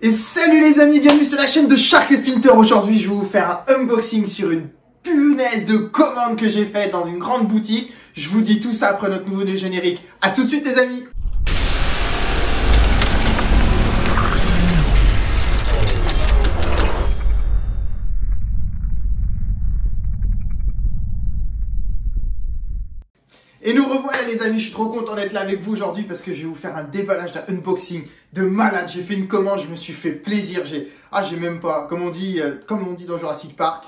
Et salut les amis, bienvenue sur la chaîne de Shark Splinter. Aujourd'hui, je vais vous faire un unboxing sur une punaise de commande que j'ai faite dans une grande boutique. Je vous dis tout ça après notre nouveau générique. A tout de suite les amis. Et nous revoilà les amis, je suis trop content d'être là avec vous aujourd'hui parce que je vais vous faire un déballage d'un unboxing de malade. J'ai fait une commande, je me suis fait plaisir. J'ai même pas, comme on dit dans Jurassic Park,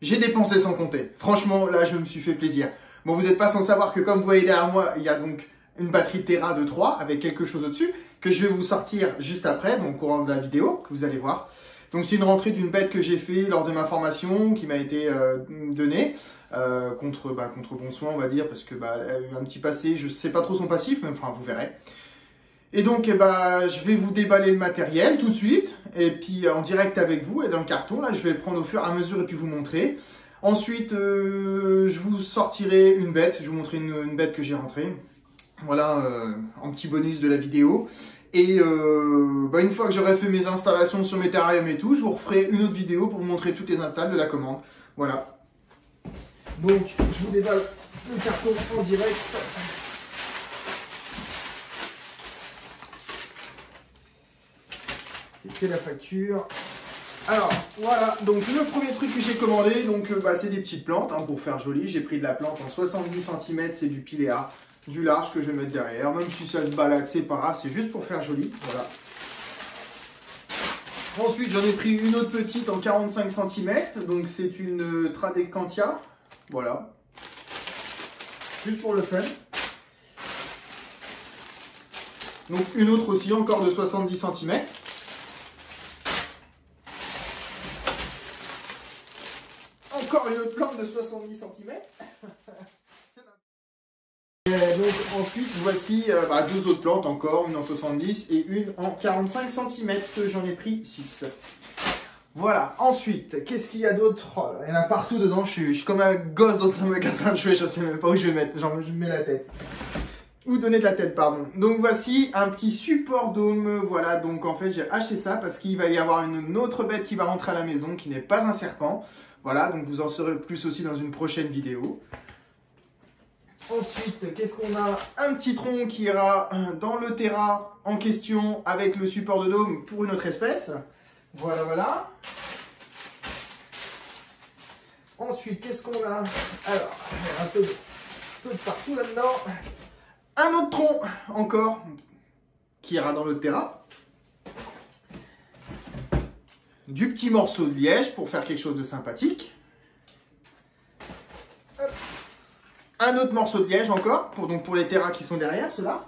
j'ai dépensé sans compter. Franchement, là, je me suis fait plaisir. Bon, vous n'êtes pas sans savoir que comme vous voyez derrière moi, il y a donc une batterie Tera de 3 avec quelque chose au-dessus que je vais vous sortir juste après, donc au courant de la vidéo, que vous allez voir. Donc c'est une rentrée d'une bête que j'ai fait lors de ma formation qui m'a été donnée contre bon soin on va dire parce que elle a eu un petit passé, je sais pas trop son passif mais enfin vous verrez. Et donc je vais vous déballer le matériel tout de suite et puis en direct avec vous et dans le carton là je vais le prendre au fur et à mesure et puis vous montrer. Ensuite je vous sortirai une bête, je vais vous montrer une bête que j'ai rentrée. Voilà en petit bonus de la vidéo. Et une fois que j'aurai fait mes installations sur mes terrariums et tout, je vous referai une autre vidéo pour vous montrer toutes les installs de la commande. Voilà. Donc, je vous déballe le carton en direct. Et c'est la facture. Alors, voilà. Donc, le premier truc que j'ai commandé, donc c'est des petites plantes hein, pour faire joli. J'ai pris de la plante en 70 cm, c'est du piléa. Du large que je vais mettre derrière, même si ça se balade, c'est pas grave, c'est juste pour faire joli, voilà. Ensuite, j'en ai pris une autre petite en 45 cm, donc c'est une Tradecantia, voilà. Juste pour le fun. Donc une autre aussi, encore de 70 cm. Encore une autre plante de 70 cm. Donc ensuite voici deux autres plantes encore, une en 70 et une en 45 cm, j'en ai pris 6. Voilà, ensuite, qu'est-ce qu'il y a d'autre? Oh, il y en a partout dedans, je suis comme un gosse dans un magasin de jouets, je sais même pas où je vais mettre, je mets la tête. Ou donner de la tête, pardon. Donc voici un petit support dôme, voilà, donc en fait j'ai acheté ça parce qu'il va y avoir une autre bête qui va rentrer à la maison, qui n'est pas un serpent. Voilà, donc vous en saurez plus aussi dans une prochaine vidéo. Ensuite, qu'est-ce qu'on a? Un petit tronc qui ira dans le Tera en question avec le support de dôme pour une autre espèce. Voilà, voilà. Ensuite, qu'est-ce qu'on a? Alors, un peu de partout là-dedans. Un autre tronc encore qui ira dans le Tera. Du petit morceau de liège pour faire quelque chose de sympathique. Un autre morceau de liège encore, pour les terras qui sont derrière, ceux-là.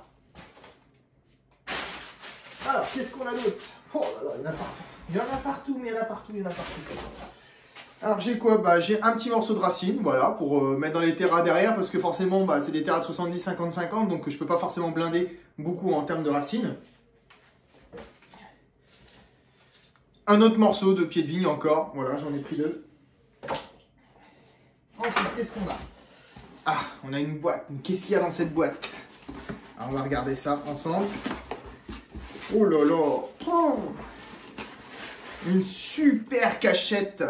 Alors, qu'est-ce qu'on a d'autre? Oh là là, il y en a partout. Il y en a partout, mais il y en a partout, il y en a partout. Alors, j'ai quoi? J'ai un petit morceau de racine, voilà, pour mettre dans les terras derrière, parce que forcément, c'est des terras de 70, 50, 50, donc je peux pas forcément blinder beaucoup en termes de racines. Un autre morceau de pied de vigne encore, voilà, j'en ai pris 2. Ensuite, qu'est-ce qu'on a? Ah, on a une boîte. Qu'est-ce qu'il y a dans cette boîte? Alors, on va regarder ça ensemble. Oh là là! Oh, une super cachette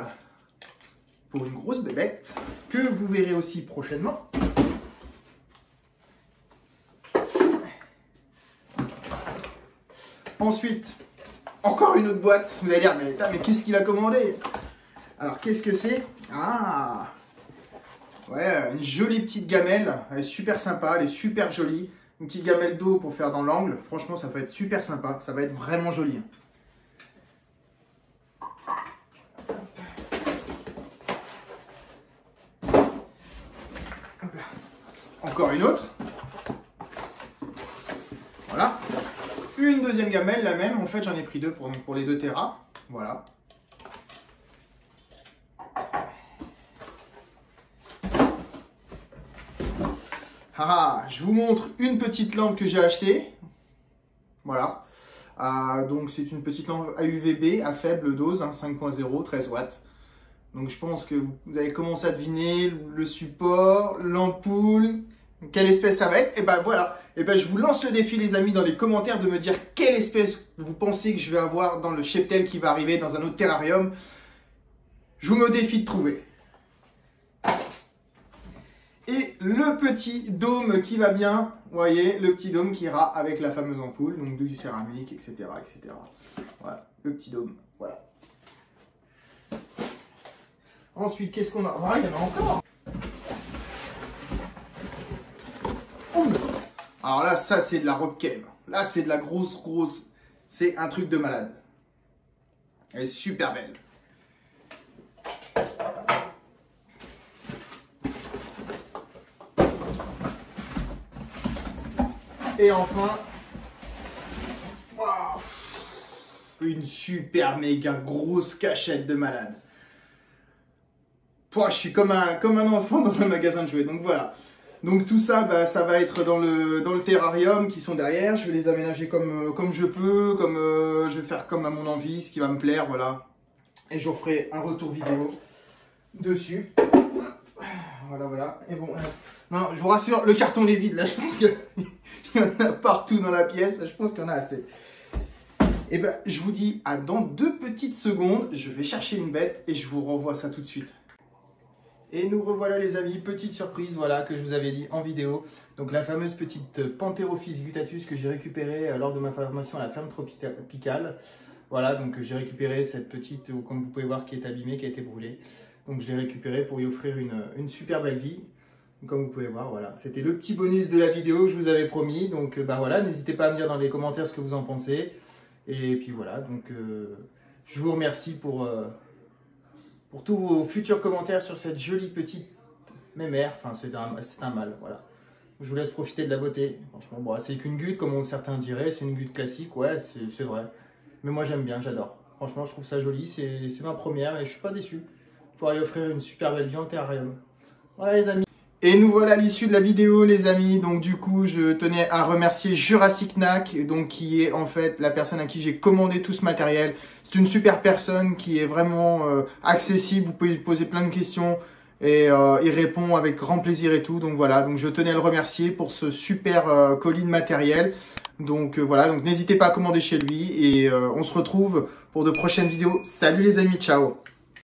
pour une grosse bébête que vous verrez aussi prochainement. Ensuite, encore une autre boîte. Vous allez dire, mais qu'est-ce qu'il a commandé? Alors, qu'est-ce que c'est? Ah! Ouais, une jolie petite gamelle, elle est super sympa, elle est super jolie. Une petite gamelle d'eau pour faire dans l'angle, franchement ça va être super sympa, ça va être vraiment joli. Encore une autre. Voilà. Une deuxième gamelle, la même, en fait j'en ai pris 2 pour les 2 terras. Voilà. Je vous montre une petite lampe que j'ai achetée. Voilà. Donc c'est une petite lampe AUVB à faible dose, 5.0, 13 watts. Donc je pense que vous avez commencé à deviner le support, l'ampoule, quelle espèce ça va être. Et voilà, Et ben je vous lance le défi les amis dans les commentaires de me dire quelle espèce vous pensez que je vais avoir dans le cheptel qui va arriver dans un autre terrarium. Je vous mets au défi de trouver. Et le petit dôme qui va bien, vous voyez, le petit dôme qui ira avec la fameuse ampoule, donc du céramique, etc., etc. Voilà, le petit dôme, voilà. Ensuite, qu'est-ce qu'on a? Ah, il y en a encore. Ouh. Alors là, ça c'est de la robe cave. Là, c'est de la grosse. C'est un truc de malade. Elle est super belle. Et enfin, wow, une super méga grosse cachette de malade. Pouah, je suis comme un enfant dans un magasin de jouets. Donc voilà. Donc tout ça, bah, ça va être dans le terrarium qui sont derrière. Je vais les aménager comme je peux, je vais faire comme à mon envie, ce qui va me plaire, voilà. Et je vous ferai un retour vidéo dessus. Voilà. Et bon, non, je vous rassure, le carton est vide. Là, je pense qu'il y en a partout dans la pièce. Je pense qu'il y en a assez. Et ben, je vous dis à dans 2 petites secondes. Je vais chercher une bête et je vous renvoie ça tout de suite. Et nous revoilà les amis, petite surprise, voilà, que je vous avais dit en vidéo. Donc la fameuse petite Pantherophis guttatus que j'ai récupérée lors de ma formation à la ferme tropicale. Voilà, donc j'ai récupéré cette petite, comme vous pouvez voir, qui est abîmée, qui a été brûlée. Donc je l'ai récupérée pour y offrir une super belle vie. Comme vous pouvez voir, voilà. C'était le petit bonus de la vidéo que je vous avais promis. Donc bah voilà, n'hésitez pas à me dire dans les commentaires ce que vous en pensez. Et puis voilà, donc je vous remercie pour tous vos futurs commentaires sur cette jolie petite mémère. Enfin, c'est un mâle, voilà. Je vous laisse profiter de la beauté. Franchement, bon, c'est qu'une goutte, comme certains diraient. C'est une goutte classique, ouais, c'est vrai. Mais moi, j'aime bien, j'adore. Franchement, je trouve ça joli. C'est ma première et je suis pas déçu. Pour y offrir une super belle vie en terrarium. Voilà, les amis. Et nous voilà à l'issue de la vidéo les amis, donc du coup je tenais à remercier Jurassic Knack, donc qui est en fait la personne à qui j'ai commandé tout ce matériel. C'est une super personne qui est vraiment accessible, vous pouvez lui poser plein de questions et il répond avec grand plaisir et tout. Donc voilà, donc je tenais à le remercier pour ce super colis de matériel. Donc voilà, donc n'hésitez pas à commander chez lui et on se retrouve pour de prochaines vidéos. Salut les amis, ciao!